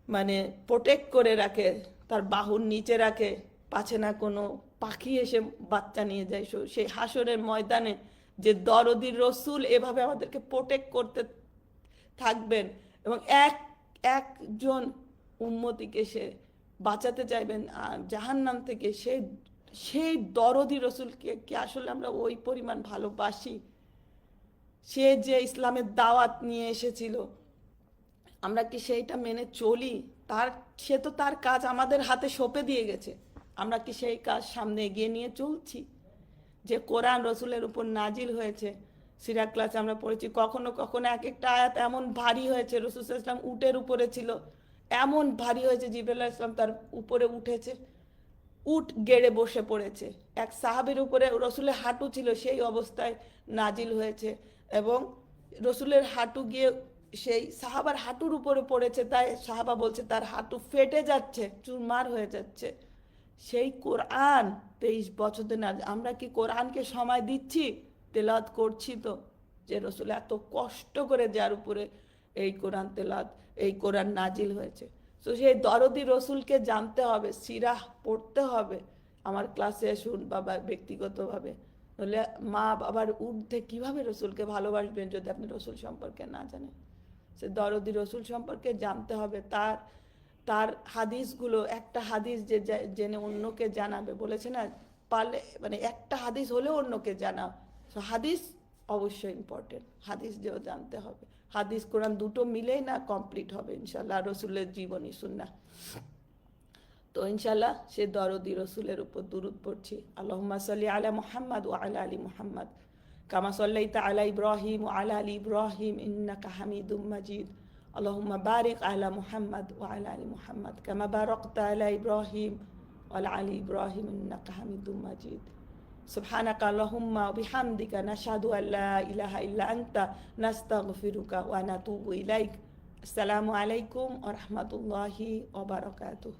মানে প্রোটেক্ট করে রাখে, তার বাহুর নিচে রাখে, পাছে না কোনো পাখি এসে বাচ্চা নিয়ে যায়, সেই হাসরের ময়দানে যে দরদির রসুল এভাবে আমাদেরকে প্রোটেক্ট করতে থাকবেন, এবং একজন উম্মতিকে সে বাঁচাতে চাইবেন জাহান্নাম থেকে। সেই দরদি রসুলকে কি আসলে আমরা ওই পরিমাণ ভালোবাসি? সে যে ইসলামের দাওয়াত নিয়ে এসেছিল, আমরা কি সেইটা মেনে চলি? সে তো তার কাজ আমাদের হাতে সঁপে দিয়ে গেছে, আমরা কি সেই কাজ সামনে এগিয়ে নিয়ে চলছি? যে কোরআন রসুলের উপর নাজিল হয়েছে, সিরা ক্লাসে আমরা পড়েছি, কখনো কখনো এক একটা আয়াত এমন ভারী হয়েছে, রসুল সাল্লাল্লাহু আলাইহি ওয়াসাল্লাম উটের উপরে ছিল, এমন ভারী হয়েছে, জিবরাইল আলাইহিস সালাম তার উপরে উঠেছে, উট গেড়ে বসে পড়েছে। এক সাহাবীর উপরে রসুলের হাঁটু ছিল, সেই অবস্থায় নাজিল হয়েছে, এবং রসুলের হাঁটু গিয়ে সেই সাহাবার হাঁটুর উপরে পড়েছে, তাই সাহাবা বলছে তার হাঁটু ফেটে যাচ্ছে, চুরমার হয়ে যাচ্ছে। সেই কোরআন 23 বছর ধরে আমরা কি কোরআনকে সময় দিচ্ছি? তেলাওয়াত করছি তো, যে রসুল এত কষ্ট করে যার উপরে এই কোরআন তেলাওয়াত, এই কোরআন নাজিল হয়েছে। তো সেই দরদি রসুলকে জানতে হবে, সিরাহ পড়তে হবে। আমার ক্লাসে শুন বাবা, ব্যক্তিগতভাবে, তাহলে মা বাবার ঊর্ধ্বে কীভাবে রসুলকে ভালোবাসবেন যদি আপনি রসুল সম্পর্কে না জানেন? সে দরদি রসুল সম্পর্কে জানতে হবে। তার তার হাদিসগুলো, একটা হাদিস যে জেনে অন্যকে জানাবে, বলেছে না, পারলে মানে একটা হাদিস হলেও অন্যকে জানাও। সো হাদিস অবশ্যই ইম্পর্টেন্ট, হাদিস যেও জানতে হবে। হাদিস কোরআন দুটো মিলেই না কমপ্লিট হবে ইনশাল্লাহ রসুলের জীবনী সুন্নাহ। তো ইনশাল্লাহ সে দরদি রসুলের উপর দুরূদ পড়ছি। আল্লাহুম্মা সাল্লি আলা মুহাম্মাদ ওয়া আলা আলি মুহাম্মাদ কামা সাল্লাইতা আলা ইব্রাহিম ওয়া আলা আলি ইব্রাহিম ইন্নাকা হামিদুম মাজিদ। আল্লাহুম্মা বারিক আলা মুহাম্মাদ ওয়া আলা আলি মুহাম্মাদ কামা বারাকতা আলা ইব্রাহিম ওয়া আলা আলি ইব্রাহিম ইন্নাকা হামিদুম মাজিদ। সুবহানাকা আল্লাহুম্মা ওয়া বিহামদিকা নাশহাদু আল্লা ইলাহা ইল্লা আনতা নাস্তাগফিরুকা ওয়া নাতুবু ইলাইক। আসসালামু আলাইকুম ওয়া রাহমাতুল্লাহি ওয়া বারাকাতুহু।